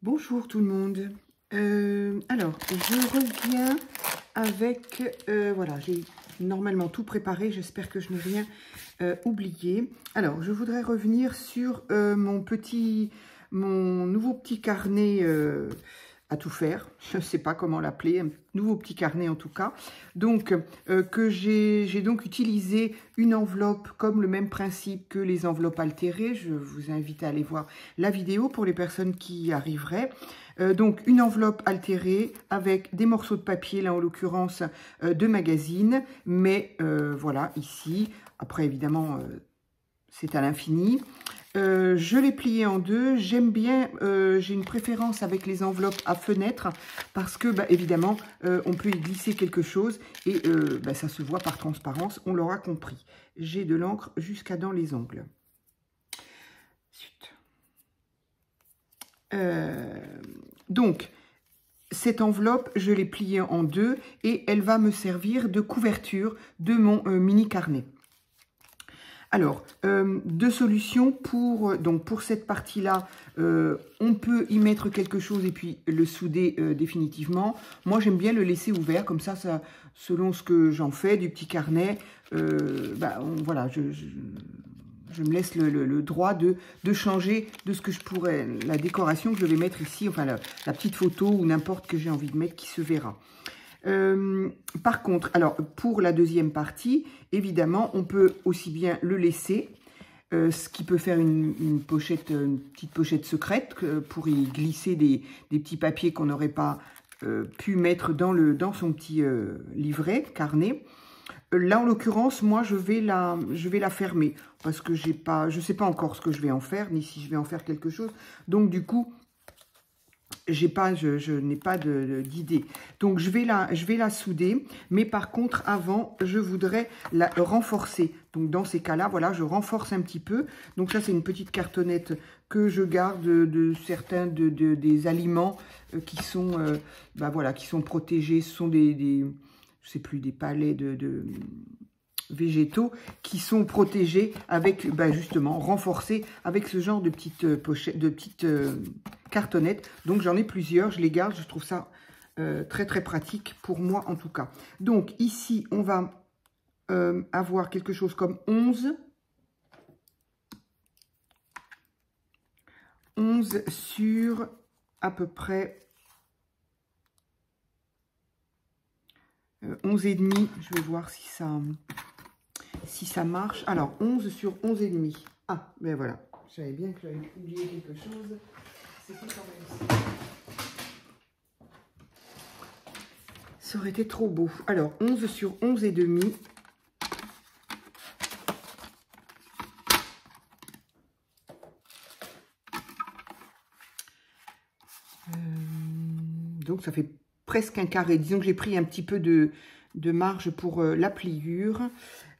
Bonjour tout le monde. Alors, je reviens avec... voilà, j'ai normalement tout préparé. J'espère que je n'ai rien oublié. Alors, je voudrais revenir sur mon nouveau petit carnet à tout faire. Je ne sais pas comment l'appeler. Un nouveau petit carnet en tout cas. Donc, que j'ai donc utilisé une enveloppe comme le même principe que les enveloppes altérées. Je vous invite à aller voir la vidéo pour les personnes qui y arriveraient. Donc, une enveloppe altérée avec des morceaux de papier, là en l'occurrence de magazine. Mais voilà, ici, après évidemment, c'est à l'infini. Je l'ai plié en deux. J'aime bien, j'ai une préférence avec les enveloppes à fenêtre parce que, évidemment, on peut y glisser quelque chose et ça se voit par transparence, on l'aura compris. J'ai de l'encre jusqu'à dans les ongles. Donc, cette enveloppe, je l'ai pliée en deux et elle va me servir de couverture de mon mini carnet. Alors, deux solutions pour cette partie-là. On peut y mettre quelque chose et puis le souder définitivement. Moi, j'aime bien le laisser ouvert, comme ça selon ce que j'en fais, du petit carnet. Voilà, je me laisse le droit de changer de ce que je pourrais, la décoration que je vais mettre ici, enfin la petite photo ou n'importe que j'ai envie de mettre qui se verra. Par contre, alors pour la deuxième partie, évidemment, on peut aussi bien le laisser, ce qui peut faire une petite pochette secrète pour y glisser des petits papiers qu'on n'aurait pas pu mettre dans son petit livret, carnet. Là, en l'occurrence, moi, je vais la fermer parce que je ne sais pas encore ce que je vais en faire, ni si je vais en faire quelque chose. Donc, du coup, je n'ai pas d'idée. Donc, je vais la souder. Mais par contre, avant, je voudrais la renforcer. Donc, dans ces cas-là, voilà, je renforce un petit peu. Donc, ça, c'est une petite cartonnette que je garde de certains des aliments qui sont, voilà, qui sont protégés. Ce sont je sais plus, des palets de végétaux qui sont protégés avec, justement, renforcés avec ce genre de petites pochettes, de petites cartonnettes. Donc, j'en ai plusieurs, je les garde, je trouve ça très, très pratique pour moi, en tout cas. Donc, ici, on va avoir quelque chose comme 11 sur à peu près 11 et demi. Je vais voir si ça marche. Alors, 11 sur 11 et demi. Ah, ben voilà. Je savais bien que j'avais oublié quelque chose. C'était quand même ça. Ça aurait été trop beau. Alors, 11 sur 11 et demi. Donc, ça fait presque un carré. Disons que j'ai pris un petit peu de marge pour la pliure.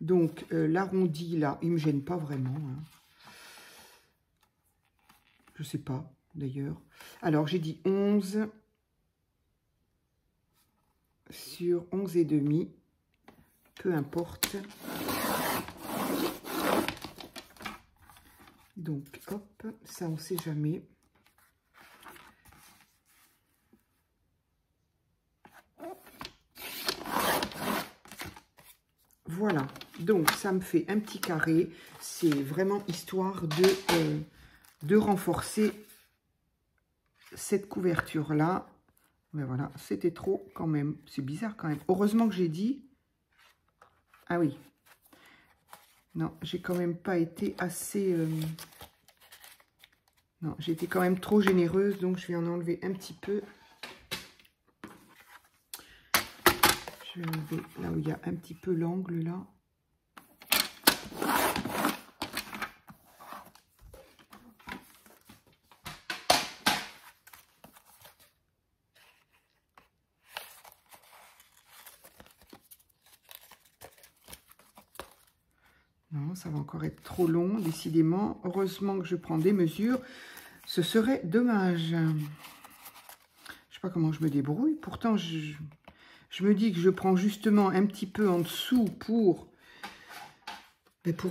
Donc, l'arrondi, là, il ne me gêne pas vraiment. Hein. Je ne sais pas, d'ailleurs. Alors, j'ai dit 11 sur 11 et demi. Peu importe. Donc, hop, ça, on ne sait jamais. Voilà, donc ça me fait un petit carré. C'est vraiment histoire de renforcer cette couverture-là. Mais voilà, c'était trop quand même. C'est bizarre quand même. Heureusement que j'ai dit... Ah oui. Non, j'ai quand même pas été assez... Non, j'ai été quand même trop généreuse, donc je vais en enlever un petit peu. Je vais enlever là où il y a un petit peu l'angle, là. Non, ça va encore être trop long, décidément. Heureusement que je prends des mesures. Ce serait dommage. Je ne sais pas comment je me débrouille. Pourtant, je me dis que je prends justement un petit peu en dessous pour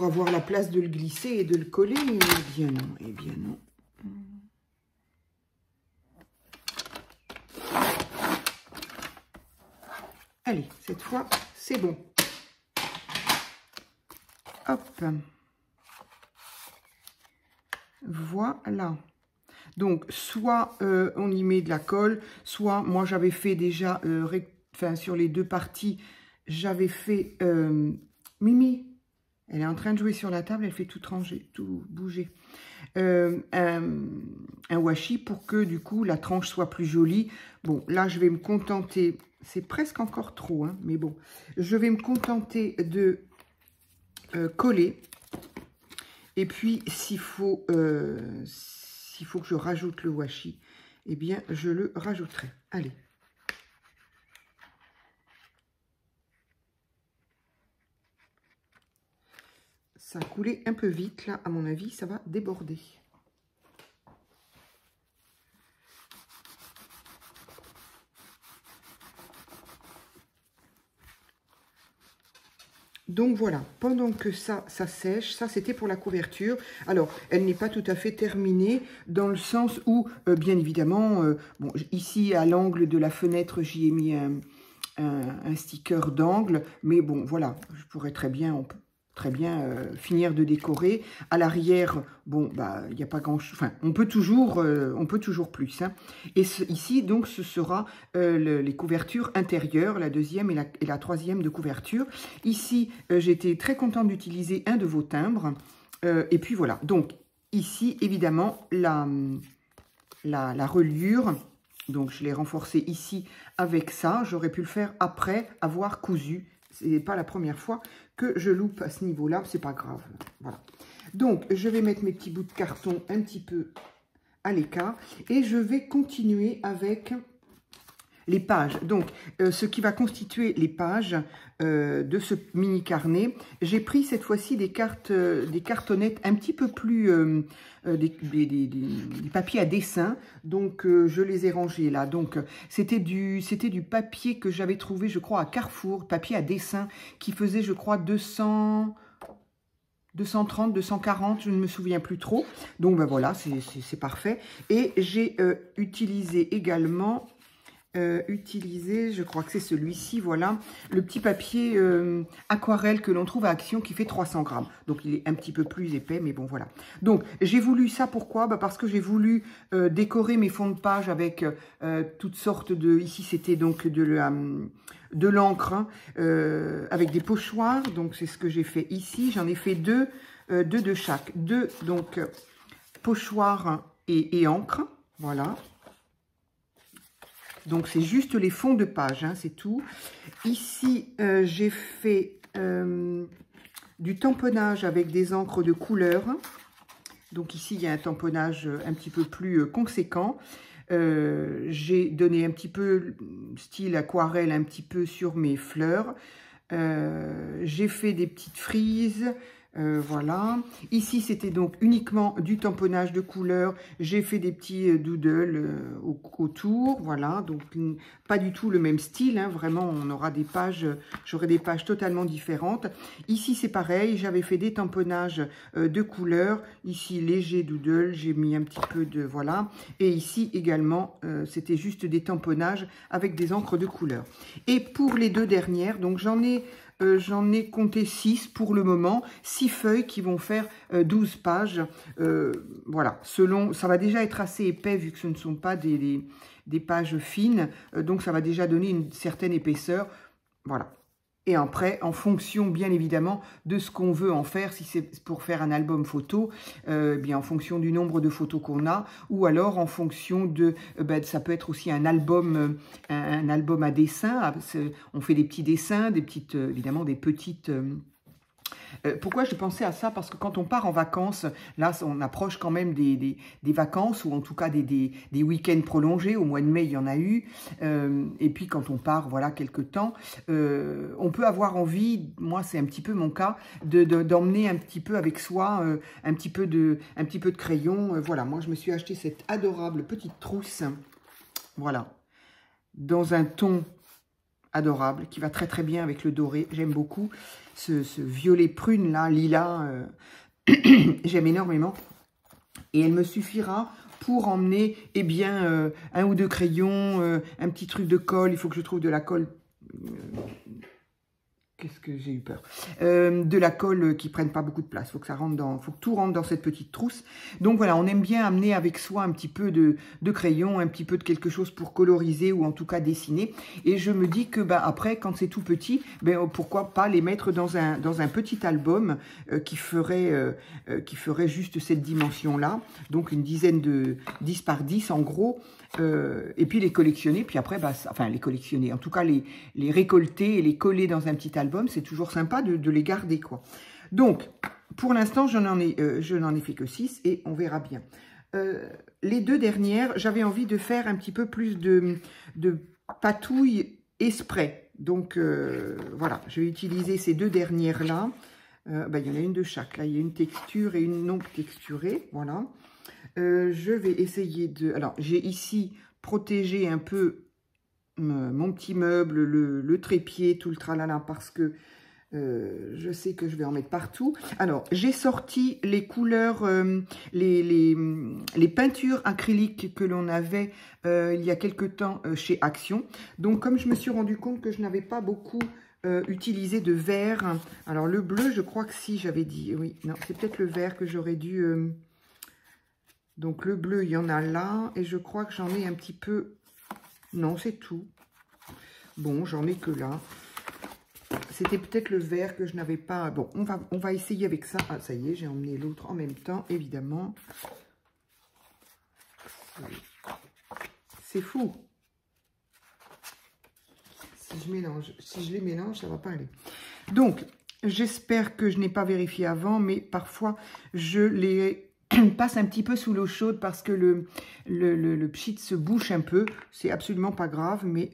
avoir la place de le glisser et de le coller. Eh bien non, eh bien non. Allez, cette fois, c'est bon. Hop. Voilà. Donc, soit on y met de la colle, soit moi j'avais fait déjà, sur les deux parties, j'avais fait... Mimi, elle est en train de jouer sur la table, elle fait tout ranger, tout bouger. Un washi pour que du coup la tranche soit plus jolie. Bon, là je vais me contenter, c'est presque encore trop, hein, mais bon, je vais me contenter de coller. Et puis s'il faut que je rajoute le washi, eh bien je le rajouterai. Allez. Ça a coulé un peu vite, là, à mon avis, ça va déborder. Donc voilà, pendant que ça sèche, ça c'était pour la couverture. Alors, elle n'est pas tout à fait terminée, dans le sens où, bien évidemment, bon, ici à l'angle de la fenêtre, j'y ai mis un sticker d'angle, mais bon, voilà, je pourrais très bien... On peut très bien finir de décorer. À l'arrière, bon, bah, il n'y a pas grand-chose. Enfin, on peut toujours plus. Hein. Et ici, donc, ce sera les couvertures intérieures, la deuxième et la troisième de couverture. Ici, j'étais très contente d'utiliser un de vos timbres. Et puis voilà. Donc, ici, évidemment, la reliure. Donc, je l'ai renforcée ici avec ça. J'aurais pu le faire après avoir cousu. Ce n'est pas la première fois que je loupe à ce niveau-là, c'est pas grave. Voilà. Donc, je vais mettre mes petits bouts de carton un petit peu à l'écart et je vais continuer avec les pages. Donc, ce qui va constituer les pages de ce mini carnet, j'ai pris cette fois-ci des cartonnettes un petit peu plus, des papiers à dessin. Donc, je les ai rangés là. Donc, c'était du papier que j'avais trouvé, je crois, à Carrefour, papier à dessin, qui faisait, je crois, 230, 240, je ne me souviens plus trop. Donc, ben voilà, c'est parfait. Et j'ai utilisé également... je crois que c'est celui-ci, voilà, le petit papier aquarelle que l'on trouve à Action qui fait 300 grammes. Donc, il est un petit peu plus épais, mais bon, voilà. Donc, j'ai voulu ça, pourquoi? Bah, parce que j'ai voulu décorer mes fonds de page avec toutes sortes de... Ici, c'était donc de l'encre hein, avec des pochoirs. Donc, c'est ce que j'ai fait ici. J'en ai fait deux de chaque. Deux, donc, pochoirs et encre, voilà. Donc, c'est juste les fonds de page, hein, c'est tout. Ici, j'ai fait du tamponnage avec des encres de couleur. Donc, ici, il y a un tamponnage un petit peu plus conséquent. J'ai donné un petit peu style aquarelle, un petit peu sur mes fleurs. J'ai fait des petites frises. Voilà. Ici, c'était donc uniquement du tamponnage de couleurs. J'ai fait des petits doodles autour. Voilà. Donc, pas du tout le même style. Hein. Vraiment, on aura des pages, j'aurai des pages totalement différentes. Ici, c'est pareil. J'avais fait des tamponnages de couleurs. Ici, léger doodle. J'ai mis un petit peu de... Voilà. Et ici, également, c'était juste des tamponnages avec des encres de couleurs. Et pour les deux dernières, donc j'en ai compté 6 pour le moment, 6 feuilles qui vont faire 12 pages. Voilà, ça va déjà être assez épais vu que ce ne sont pas des pages fines. Donc, ça va déjà donner une certaine épaisseur. Voilà. Et après, en fonction, bien évidemment, de ce qu'on veut en faire, si c'est pour faire un album photo, bien en fonction du nombre de photos qu'on a, ou alors en fonction de, ça peut être aussi un album à dessin. On fait des petits dessins, évidemment des petites... pourquoi je pensais à ça? Parce que quand on part en vacances, là, on approche quand même des vacances, ou en tout cas des week-ends prolongés. Au mois de mai, il y en a eu. Et puis, quand on part, voilà, quelque temps, on peut avoir envie, moi, c'est un petit peu mon cas, d'emmener un petit peu avec soi un petit peu de crayon. Voilà, moi, je me suis acheté cette adorable petite trousse, voilà, dans un ton adorable, qui va très très bien avec le doré. J'aime beaucoup ce violet prune là, lilas, j'aime énormément. Et elle me suffira pour emmener, eh bien, un ou deux crayons, un petit truc de colle. Il faut que je trouve de la colle qu'est-ce que j'ai eu peur, de la colle qui prenne pas beaucoup de place. Faut que ça rentre dans, faut que tout rentre dans cette petite trousse. Donc voilà, on aime bien amener avec soi un petit peu de crayon, un petit peu de quelque chose pour coloriser ou en tout cas dessiner. Et je me dis que bah, après, quand c'est tout petit, ben, pourquoi pas les mettre dans un petit album qui ferait juste cette dimension-là. Donc une dizaine de 10 par 10 en gros. Et puis les collectionner, puis après, bah, enfin les collectionner, en tout cas les récolter et les coller dans un petit album, c'est toujours sympa de les garder, quoi. Donc, pour l'instant, je n'en ai fait que 6 et on verra bien. Les deux dernières, j'avais envie de faire un petit peu plus de patouille et spray. Donc, voilà, je vais utiliser ces deux dernières-là. Bah, il y en a une de chaque, là, il y a une texture et une non texturée, voilà. Je vais essayer de... Alors, j'ai ici protégé un peu mon petit meuble, le trépied, tout le tralala, parce que je sais que je vais en mettre partout. Alors, j'ai sorti les couleurs, les peintures acryliques que l'on avait il y a quelque temps chez Action. Donc, comme je me suis rendu compte que je n'avais pas beaucoup utilisé de vert, alors le bleu, je crois que si, j'avais dit, oui, non, c'est peut-être le vert que j'aurais dû... Donc, le bleu, il y en a là. Et je crois que j'en ai un petit peu... Non, c'est tout. Bon, j'en ai que là. C'était peut-être le vert que je n'avais pas... Bon, on va essayer avec ça. Ah, ça y est, j'ai emmené l'autre en même temps, évidemment. C'est fou. Si je les mélange, ça ne va pas aller. Donc, j'espère que je n'ai pas vérifié avant, mais parfois, je les... passe un petit peu sous l'eau chaude parce que le pchit se bouche un peu. C'est absolument pas grave, mais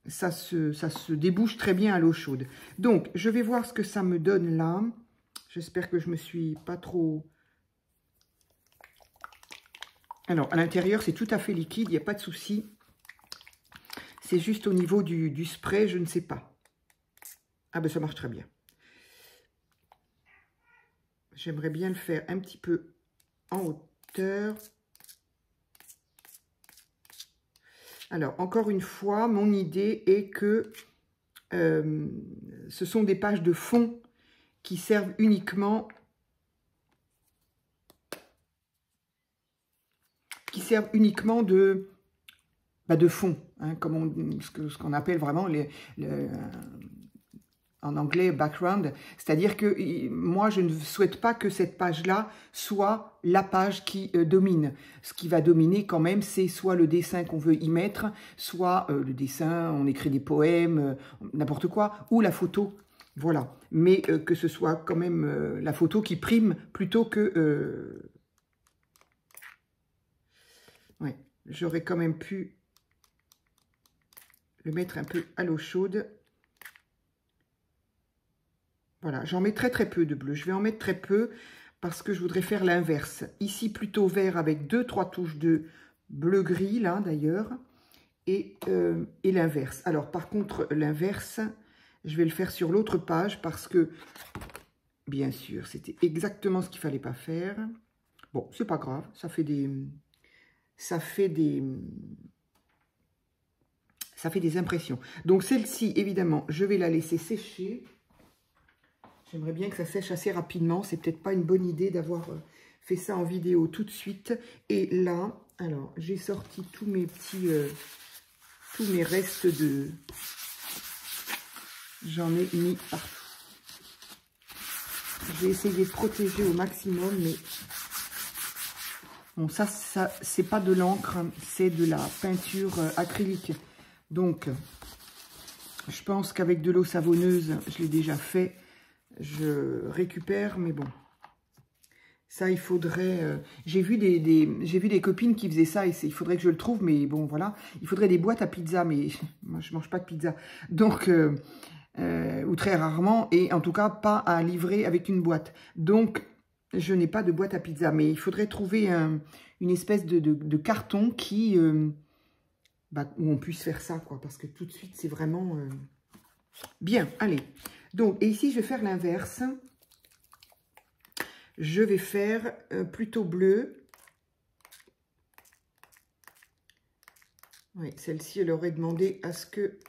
ça se débouche très bien à l'eau chaude. Donc, je vais voir ce que ça me donne là. J'espère que je me suis pas trop... Alors, à l'intérieur, c'est tout à fait liquide, il n'y a pas de souci. C'est juste au niveau du spray, je ne sais pas. Ah ben, ça marche très bien. J'aimerais bien le faire un petit peu en hauteur. Alors, encore une fois, mon idée est que ce sont des pages de fond qui servent uniquement de fond, hein, comme ce qu'on appelle vraiment en anglais, background, c'est-à-dire que moi, je ne souhaite pas que cette page-là soit la page qui domine. Ce qui va dominer quand même, c'est soit le dessin qu'on veut y mettre, soit le dessin, on écrit des poèmes, n'importe quoi, ou la photo, voilà. Mais que ce soit quand même la photo qui prime plutôt que... Ouais, j'aurais quand même pu le mettre un peu à l'eau chaude. Voilà, j'en mets très très peu de bleu. Je vais en mettre très peu parce que je voudrais faire l'inverse. Ici, plutôt vert avec 2-3 touches de bleu-gris, là d'ailleurs. Et l'inverse. Alors, par contre, l'inverse, je vais le faire sur l'autre page parce que, bien sûr, c'était exactement ce qu'il ne fallait pas faire. Bon, c'est pas grave, ça fait des impressions. Donc, celle-ci, évidemment, je vais la laisser sécher. J'aimerais bien que ça sèche assez rapidement. C'est peut-être pas une bonne idée d'avoir fait ça en vidéo tout de suite. Et là, alors, j'ai sorti tous mes petits... tous mes restes de... J'en ai mis partout. Je vais essayer de protéger au maximum, mais... Bon, ça c'est pas de l'encre, c'est de la peinture acrylique. Donc, je pense qu'avec de l'eau savonneuse, je l'ai déjà fait. Je récupère, mais bon, ça il faudrait, j'ai vu des copines qui faisaient ça et il faudrait que je le trouve, mais bon voilà, il faudrait des boîtes à pizza, mais moi je mange pas de pizza, donc ou très rarement, et en tout cas pas à livrer avec une boîte, donc je n'ai pas de boîte à pizza, mais il faudrait trouver une espèce de carton qui où on puisse faire ça, quoi, parce que tout de suite c'est vraiment bien. Allez. Donc, et ici, je vais faire l'inverse. Je vais faire plutôt bleu. Oui, celle-ci, elle aurait demandé à ce que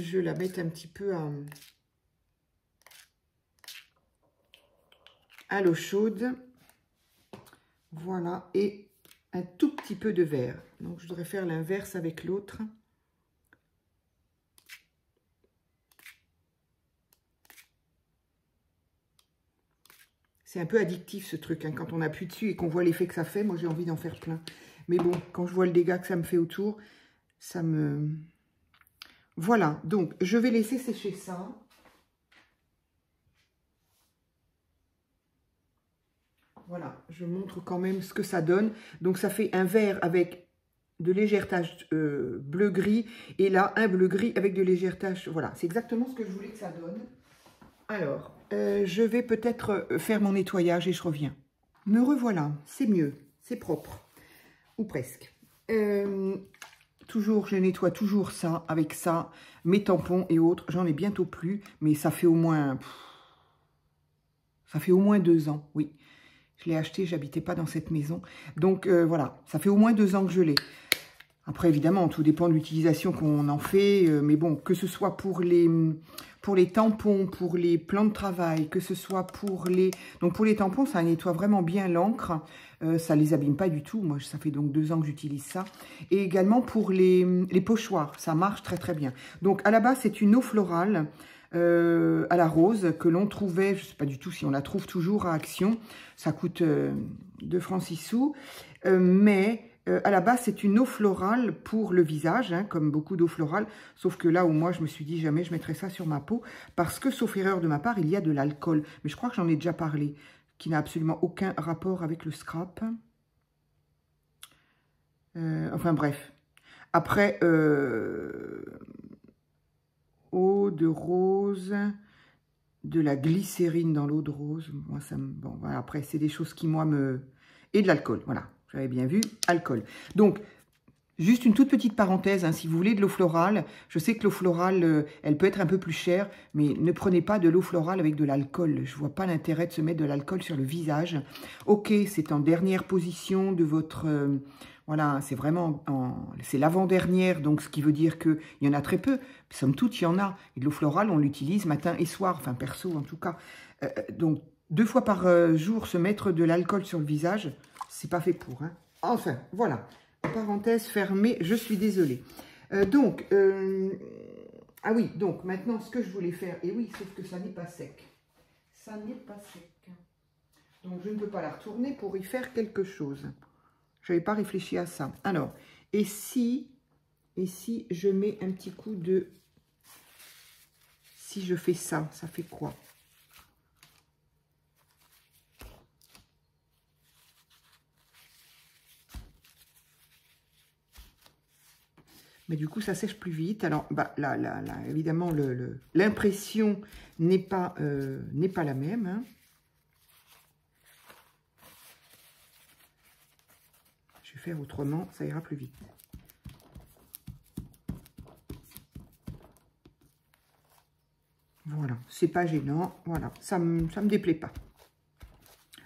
je la mette un petit peu à l'eau chaude. Voilà, et un tout petit peu de vert. Donc, je voudrais faire l'inverse avec l'autre. C'est un peu addictif ce truc, hein. Quand on appuie dessus et qu'on voit l'effet que ça fait, moi j'ai envie d'en faire plein. Mais bon, quand je vois le dégât que ça me fait autour, ça me... Voilà, donc je vais laisser sécher ça. Voilà, je montre quand même ce que ça donne. Donc ça fait un vert avec de légères taches bleu-gris. Et là, un bleu-gris avec de légères taches. Voilà, c'est exactement ce que je voulais que ça donne. Alors, je vais peut-être faire mon nettoyage et je reviens. Me revoilà, c'est mieux, c'est propre. Ou presque. Toujours, je nettoie toujours ça, avec ça, mes tampons et autres. J'en ai bientôt plus, mais ça fait au moins... ça fait au moins 2 ans, oui. Je l'ai acheté, j'habitais pas dans cette maison. Donc, voilà, ça fait au moins 2 ans que je l'ai. Après, évidemment, tout dépend de l'utilisation qu'on en fait. Mais bon, que ce soit pour les tampons, pour les plans de travail, que ce soit pour les... Donc, pour les tampons, ça nettoie vraiment bien l'encre. Ça les abîme pas du tout. Moi, ça fait donc 2 ans que j'utilise ça. Et également pour les pochoirs, ça marche très, très bien. Donc, à la base, c'est une eau florale à la rose que l'on trouvait, je sais pas du tout si on la trouve toujours à Action. Ça coûte 2 francs 6 sous. Mais... à la base, c'est une eau florale pour le visage, hein, comme beaucoup d'eau florale, sauf que là où moi, je me suis dit jamais je mettrai ça sur ma peau, parce que, sauf erreur de ma part, il y a de l'alcool. Mais je crois que j'en ai déjà parlé, qui n'a absolument aucun rapport avec le scrap. Enfin bref. Après, eau de rose, de la glycérine dans l'eau de rose. Moi, ça me... Bon, voilà, après, c'est des choses qui, moi, me... Et de l'alcool, voilà. J'avais bien vu, alcool. Donc, juste une toute petite parenthèse, hein, si vous voulez de l'eau florale, je sais que l'eau florale, elle peut être un peu plus chère, mais ne prenez pas de l'eau florale avec de l'alcool. Je ne vois pas l'intérêt de se mettre de l'alcool sur le visage. Ok, c'est en dernière position de votre... voilà, c'est vraiment... c'est l'avant-dernière, donc ce qui veut dire qu'il y en a très peu. Somme toute, il y en a. Et de l'eau florale, on l'utilise matin et soir, enfin perso en tout cas. Donc, 2 fois par jour, se mettre de l'alcool sur le visage... c'est pas fait pour, hein. Enfin, voilà. Parenthèse fermée, je suis désolée. Ah oui, donc maintenant, ce que je voulais faire... Et oui, sauf que ça n'est pas sec. Ça n'est pas sec. Donc, je ne peux pas la retourner pour y faire quelque chose. Je n'avais pas réfléchi à ça. Alors, et si je mets un petit coup de... Si je fais ça, ça fait quoi ? Mais du coup, ça sèche plus vite. Alors, bah, là, évidemment, l'impression n'est pas la même. Hein. Je vais faire autrement, ça ira plus vite. Voilà, c'est pas gênant. Voilà, ça me déplaît pas.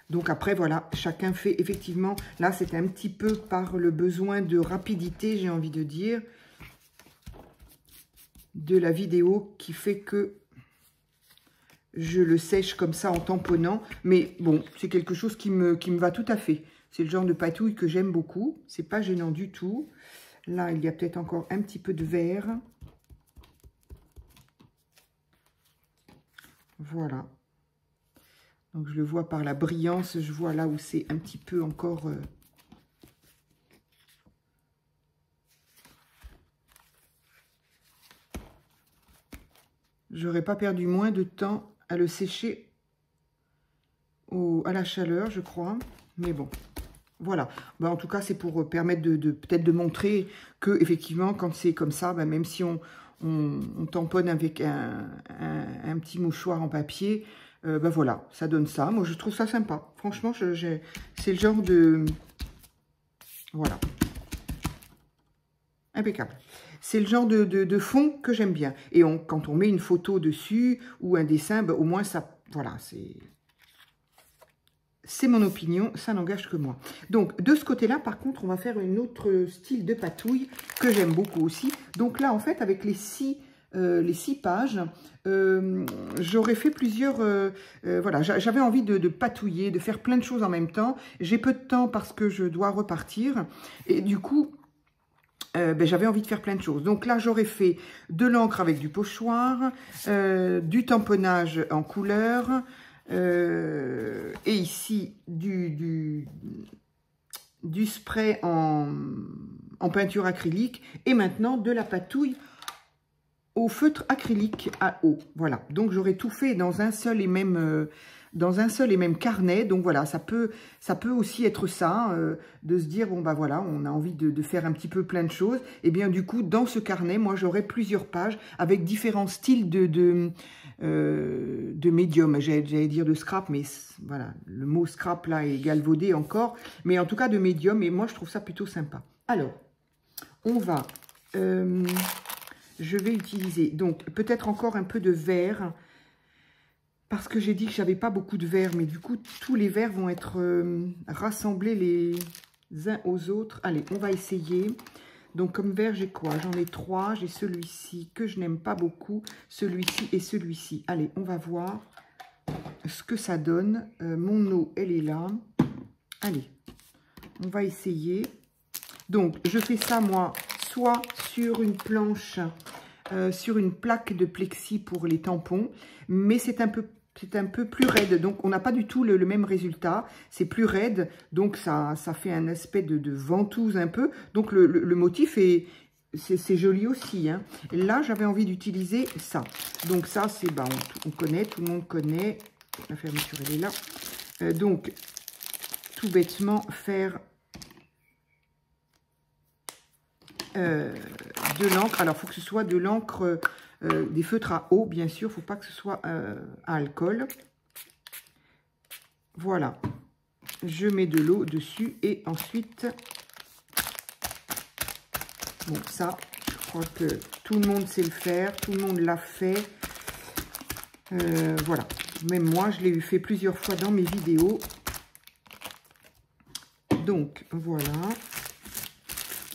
Donc après, voilà, chacun fait effectivement... Là, c'est un petit peu par le besoin de rapidité, j'ai envie de dire, de la vidéo qui fait que je le sèche comme ça en tamponnant. Mais bon, c'est quelque chose qui me va tout à fait. C'est le genre de patouille que j'aime beaucoup. C'est pas gênant du tout. Là, il y a peut-être encore un petit peu de vert. Voilà. Donc, je le vois par la brillance. Je vois là où c'est un petit peu encore... J'aurais pas perdu moins de temps à le sécher à la chaleur, je crois. Mais bon, voilà. Ben, en tout cas, c'est pour permettre peut-être de montrer que effectivement, quand c'est comme ça, ben, même si on tamponne avec un petit mouchoir en papier, ben voilà, ça donne ça. Moi, je trouve ça sympa. Franchement, c'est le genre de... Voilà. Impeccable. C'est le genre de fond que j'aime bien. Et quand on met une photo dessus ou un dessin, ben, au moins ça... Voilà, c'est mon opinion, ça n'engage que moi. Donc, de ce côté-là, par contre, on va faire un autre style de patouille que j'aime beaucoup aussi. Donc là, en fait, avec les 6 les 6 pages, j'aurais fait plusieurs... voilà, j'avais envie de patouiller, de faire plein de choses en même temps. J'ai peu de temps parce que je dois repartir. Et du coup, j'avais envie de faire plein de choses. Donc là, j'aurais fait de l'encre avec du pochoir, du tamponnage en couleur, et ici, du spray en peinture acrylique, et maintenant de la patouille au feutre acrylique à eau. Voilà, donc j'aurais tout fait dans un seul et même carnet. Donc voilà, ça peut aussi être ça, de se dire, bon bah voilà, on a envie de faire un petit peu plein de choses. Et bien du coup, dans ce carnet, moi j'aurai plusieurs pages avec différents styles de médium. J'allais dire de scrap, mais voilà, le mot scrap là est galvaudé encore. Mais en tout cas de médium, et moi je trouve ça plutôt sympa. Alors, on va... je vais utiliser, donc, peut-être encore un peu de vert, parce que j'ai dit que j'avais pas beaucoup de vert, mais du coup, tous les verts vont être rassemblés les uns aux autres. Allez, on va essayer. Donc, comme vert, j'ai quoi? J'en ai 3. J'ai celui-ci que je n'aime pas beaucoup, celui-ci et celui-ci. Allez, on va voir ce que ça donne. Mon eau, elle est là. Allez, on va essayer. Donc, je fais ça, moi, soit sur une planche, sur une plaque de plexi pour les tampons, mais c'est un peu plus raide, donc on n'a pas du tout le même résultat. C'est plus raide, donc ça fait un aspect de ventouse un peu. Donc le motif c'est joli aussi, hein. Et là, j'avais envie d'utiliser ça. Donc ça, c'est, bah, on connaît, tout le monde connaît. La fermeture, elle est là. Donc, tout bêtement, faire... de l'encre. Alors, il faut que ce soit de l'encre, des feutres à eau, bien sûr. Il ne faut pas que ce soit à alcool. Voilà. Je mets de l'eau dessus et ensuite... Bon, ça, je crois que tout le monde sait le faire. Tout le monde l'a fait. Voilà. Même moi, je l'ai fait plusieurs fois dans mes vidéos. Donc, voilà.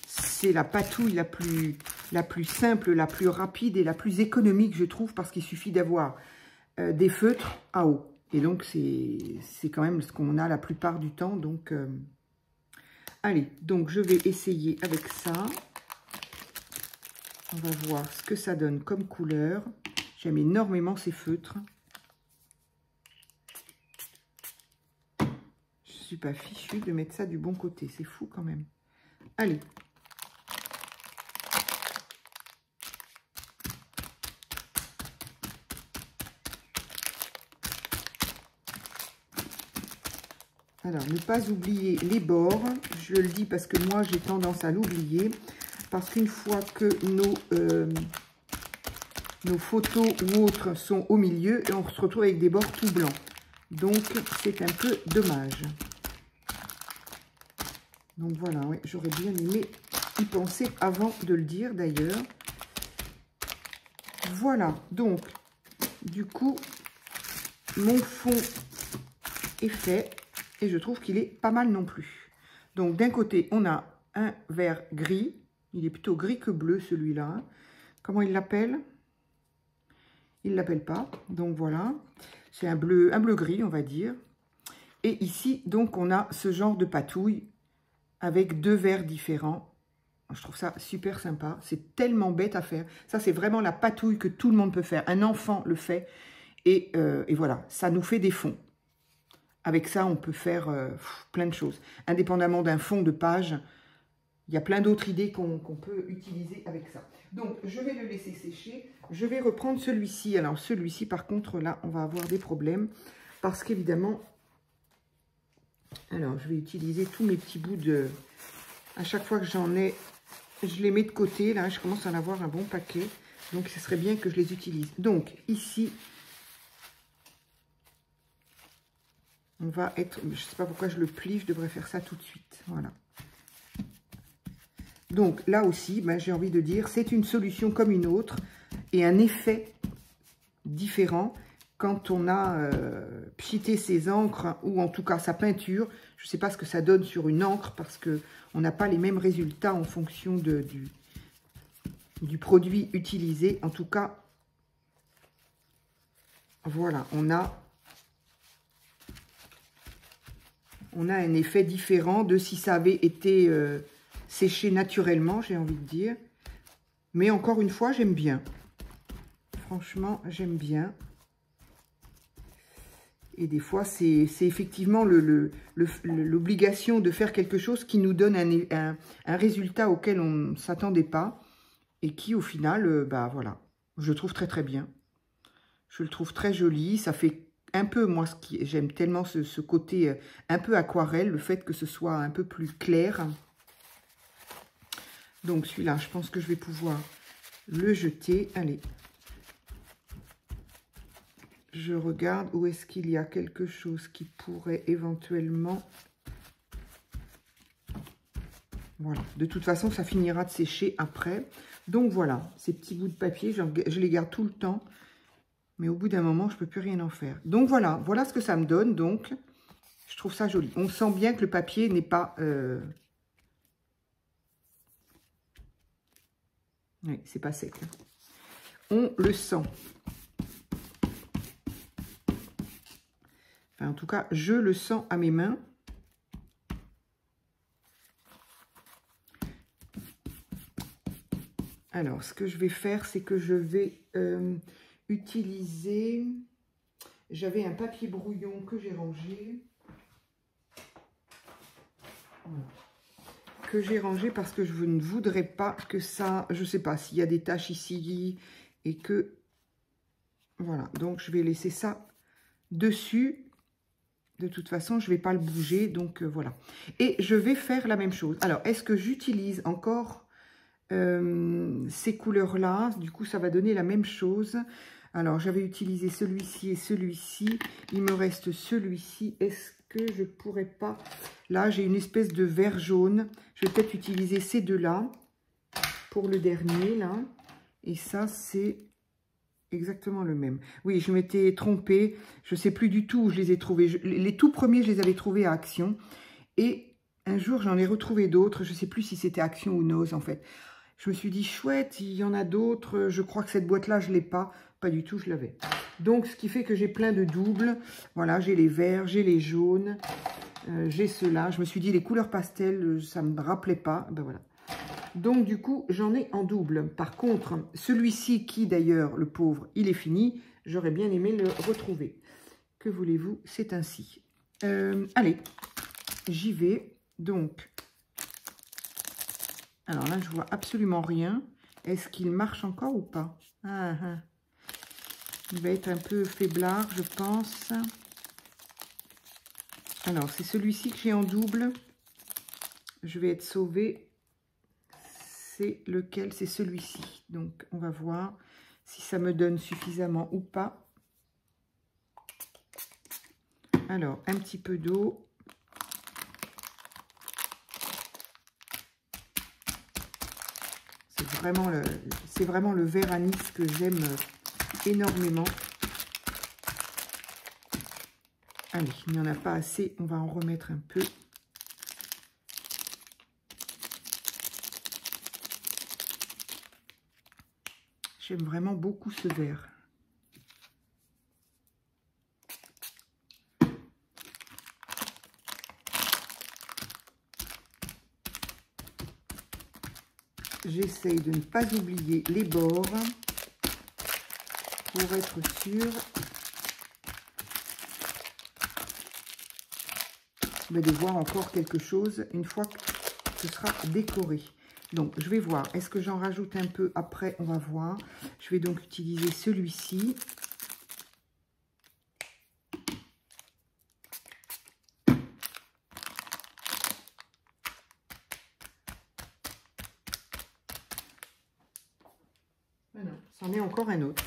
C'est la patouille la plus simple, la plus rapide et la plus économique, je trouve, parce qu'il suffit d'avoir des feutres à eau. Et donc, c'est quand même ce qu'on a la plupart du temps. Donc, allez, donc je vais essayer avec ça. On va voir ce que ça donne comme couleur. J'aime énormément ces feutres. Je ne suis pas fichue de mettre ça du bon côté. C'est fou quand même. Allez. Alors, ne pas oublier les bords. Je le dis parce que moi, j'ai tendance à l'oublier. Parce qu'une fois que nos photos ou autres sont au milieu, et on se retrouve avec des bords tout blancs. Donc, c'est un peu dommage. Donc, voilà, ouais, j'aurais bien aimé y penser avant de le dire, d'ailleurs. Voilà, donc, du coup, mon fond est fait. Et je trouve qu'il est pas mal non plus. Donc, d'un côté, on a un vert gris. Il est plutôt gris que bleu, celui-là. Hein. Comment il l'appelle? Il ne l'appelle pas. Donc, voilà. C'est un bleu-gris, on va dire. Et ici, donc, on a ce genre de patouille avec 2 verts différents. Je trouve ça super sympa. C'est tellement bête à faire. Ça, c'est vraiment la patouille que tout le monde peut faire. Un enfant le fait. Et voilà, ça nous fait des fonds. Avec ça, on peut faire plein de choses. Indépendamment d'un fond de page, il y a plein d'autres idées qu'on peut utiliser avec ça. Donc, je vais le laisser sécher. Je vais reprendre celui-ci. Alors, celui-ci, par contre, là, on va avoir des problèmes. Parce qu'évidemment... Alors, je vais utiliser tous mes petits bouts de... À chaque fois que j'en ai, je les mets de côté. Là, je commence à en avoir un bon paquet. Donc, ce serait bien que je les utilise. Donc, ici... On va être, je ne sais pas pourquoi je le plie, je devrais faire ça tout de suite. Voilà. Donc là aussi, ben, j'ai envie de dire, c'est une solution comme une autre et un effet différent quand on a pchité ses encres ou en tout cas sa peinture. Je ne sais pas ce que ça donne sur une encre parce qu'on n'a pas les mêmes résultats en fonction du produit utilisé. En tout cas, voilà, on a un effet différent de si ça avait été séché naturellement, j'ai envie de dire. Mais encore une fois, j'aime bien. Franchement, j'aime bien. Et des fois, c'est effectivement l'obligation de faire quelque chose qui nous donne un résultat auquel on ne s'attendait pas. Et qui, au final, bah voilà, je le trouve très très bien. Je le trouve très joli. Ça fait un peu, moi, j'aime tellement ce côté un peu aquarelle, le fait que ce soit un peu plus clair. Donc celui-là, je pense que je vais pouvoir le jeter. Allez. Je regarde où est-ce qu'il y a quelque chose qui pourrait éventuellement... Voilà. De toute façon, ça finira de sécher après. Donc voilà, ces petits bouts de papier, je les garde tout le temps. Mais au bout d'un moment, je ne peux plus rien en faire. Donc voilà, voilà ce que ça me donne. Donc, je trouve ça joli. On sent bien que le papier n'est pas... Oui, c'est pas sec. On le sent. Enfin, en tout cas, je le sens à mes mains. Alors, ce que je vais faire, c'est que je vais utiliser... J'avais un papier brouillon que j'ai rangé. Voilà. Que j'ai rangé parce que je ne voudrais pas que ça... Je ne sais pas s'il y a des taches ici et que... Voilà, donc je vais laisser ça dessus. De toute façon, je ne vais pas le bouger, donc voilà. Et je vais faire la même chose. Alors, est-ce que j'utilise encore ces couleurs-là? Du coup, ça va donner la même chose. Alors, j'avais utilisé celui-ci et celui-ci. Il me reste celui-ci. Est-ce que je pourrais pas... Là, j'ai une espèce de vert jaune. Je vais peut-être utiliser ces deux-là pour le dernier, là. Et ça, c'est exactement le même. Oui, je m'étais trompée. Je ne sais plus du tout où je les ai trouvés. Les tout premiers, je les avais trouvés à Action. Et un jour, j'en ai retrouvé d'autres. Je ne sais plus si c'était Action ou Nose, en fait. Je me suis dit, chouette, il y en a d'autres. Je crois que cette boîte-là, je ne l'ai pas. Pas du tout, je l'avais. Donc, ce qui fait que j'ai plein de doubles. Voilà, j'ai les verts, j'ai les jaunes. J'ai ceux-là. Je me suis dit, les couleurs pastel, ça ne me rappelait pas. Ben voilà. Donc, du coup, j'en ai en double. Par contre, celui-ci, qui d'ailleurs, le pauvre, il est fini. J'aurais bien aimé le retrouver. Que voulez-vous? C'est ainsi. Allez, j'y vais. Donc, alors là, je vois absolument rien. Est-ce qu'il marche encore ou pas? Il va être un peu faiblard, je pense. Alors, c'est celui-ci que j'ai en double. Je vais être sauvée. C'est lequel? C'est celui-ci. Donc, on va voir si ça me donne suffisamment ou pas. Alors, un petit peu d'eau. C'est vraiment le vert anis que j'aime énormément. Allez, il n'y en a pas assez. On va en remettre un peu. J'aime vraiment beaucoup ce vert. J'essaye de ne pas oublier les bords pour être sûre de voir encore quelque chose une fois que ce sera décoré. Donc, je vais voir. Est-ce que j'en rajoute un peu après? On va voir. Je vais donc utiliser celui-ci. Voilà, c'en est encore un autre.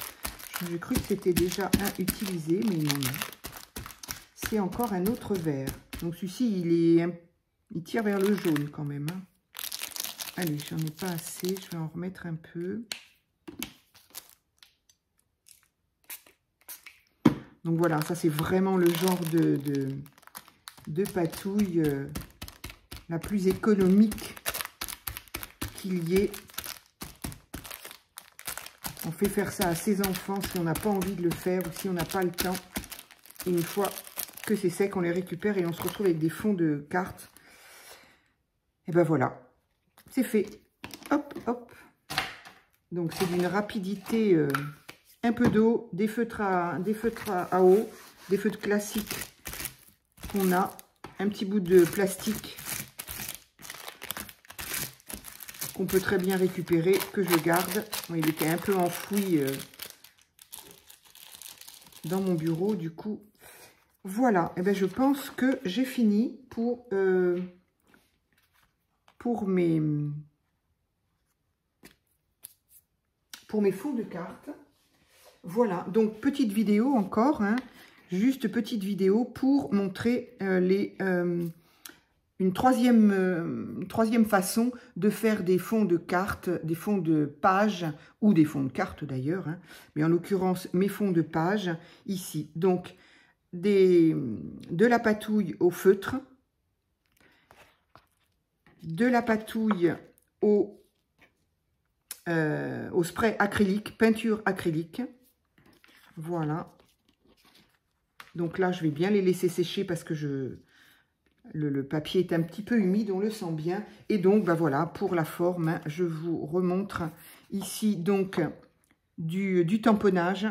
J'ai cru que c'était déjà un utilisé, mais non. C'est encore un autre vert. Donc, celui-ci, il tire vers le jaune quand même. Hein. Allez, j'en ai pas assez. Je vais en remettre un peu. Donc voilà, ça c'est vraiment le genre de patouille la plus économique qu'il y ait. On fait faire ça à ses enfants si on n'a pas envie de le faire ou si on n'a pas le temps. Et une fois que c'est sec, on les récupère et on se retrouve avec des fonds de cartes. Et ben voilà, c'est fait. Hop, hop. Donc c'est d'une rapidité, un peu d'eau, des feutres à eau, des feutres classiques qu'on a, un petit bout de plastique qu'on peut très bien récupérer, que je garde. Bon, il était un peu enfoui dans mon bureau, du coup. Voilà, et ben je pense que j'ai fini pour mes fonds de cartes. Voilà, donc petite vidéo encore, hein, juste petite vidéo pour montrer une troisième façon de faire des fonds de cartes, des fonds de pages, ou des fonds de cartes d'ailleurs, hein, mais en l'occurrence mes fonds de pages ici. Donc de la patouille au feutre, de la patouille au spray acrylique, peinture acrylique. Voilà. Donc là, je vais bien les laisser sécher parce que le papier est un petit peu humide, on le sent bien. Et donc, bah voilà, pour la forme, hein, je vous remontre ici donc du tamponnage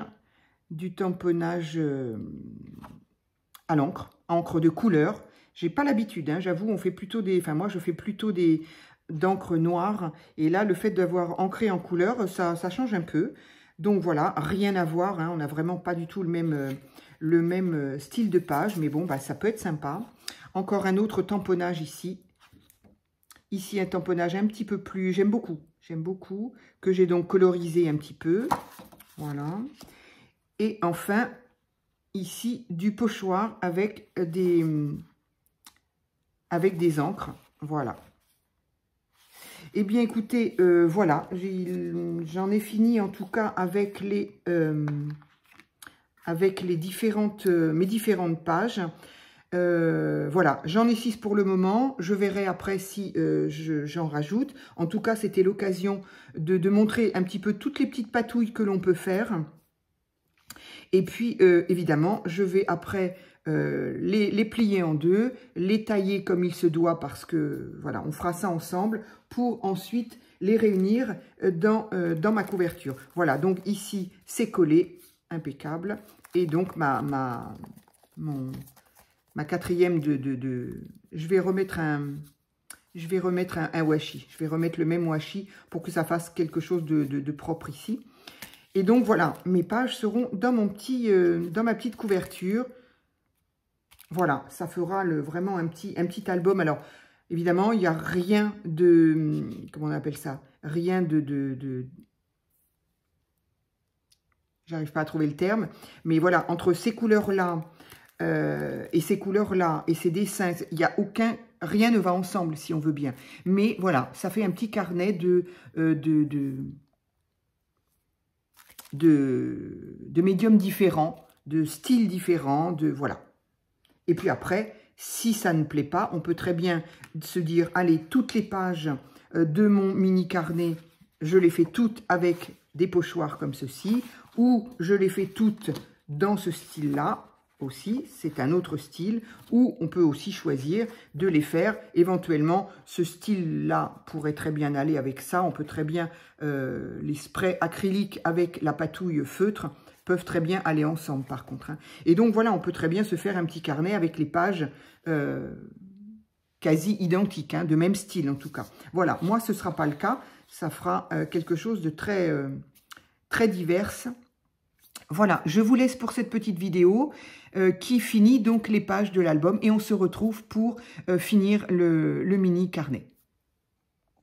à l'encre, encre de couleur. J'ai pas l'habitude, hein, j'avoue, on fait plutôt moi je fais plutôt d'encre noire. Et là, le fait d'avoir ancré en couleur, ça change un peu. Donc voilà, rien à voir, hein, on n'a vraiment pas du tout le même style de page, mais bon, bah, ça peut être sympa. Encore un autre tamponnage ici. Ici, un tamponnage un petit peu plus, j'aime beaucoup, que j'ai donc colorisé un petit peu. Voilà. Et enfin, ici, du pochoir avec des encres. Voilà. Eh bien, écoutez, voilà, j'en ai fini en tout cas avec mes différentes pages. Voilà, j'en ai 6 pour le moment. Je verrai après si j'en rajoute. En tout cas, c'était l'occasion de montrer un petit peu toutes les petites patouilles que l'on peut faire. Et puis, évidemment, je vais après les plier en deux, les tailler comme il se doit parce que, voilà, on fera ça ensemble pour ensuite les réunir dans ma couverture. Voilà, donc ici, c'est collé, impeccable. Et donc, ma quatrième je vais remettre un washi. Je vais remettre le même washi pour que ça fasse quelque chose de propre ici. Et donc, voilà, mes pages seront dans ma petite couverture. Voilà, ça fera vraiment un petit album. Alors, évidemment, il n'y a rien de... Comment on appelle ça? Rien de j'arrive pas à trouver le terme. Mais voilà, entre ces couleurs-là et ces couleurs-là et ces dessins, il n'y a rien ne va ensemble, si on veut bien. Mais voilà, ça fait un petit carnet de médiums différents, de styles différents, voilà. Et puis après, si ça ne plaît pas, on peut très bien se dire, allez, toutes les pages de mon mini carnet, je les fais toutes avec des pochoirs comme ceci, ou je les fais toutes dans ce style-là aussi, c'est un autre style, ou on peut aussi choisir de les faire. Éventuellement, ce style-là pourrait très bien aller avec ça. On peut très bien, les sprays acryliques avec la patouille feutre peuvent très bien aller ensemble par contre. Hein. Et donc voilà, on peut très bien se faire un petit carnet avec les pages quasi identiques, hein, de même style en tout cas. Voilà, moi ce ne sera pas le cas, ça fera quelque chose de très divers. Voilà, je vous laisse pour cette petite vidéo qui finit donc les pages de l'album et on se retrouve pour finir le mini carnet.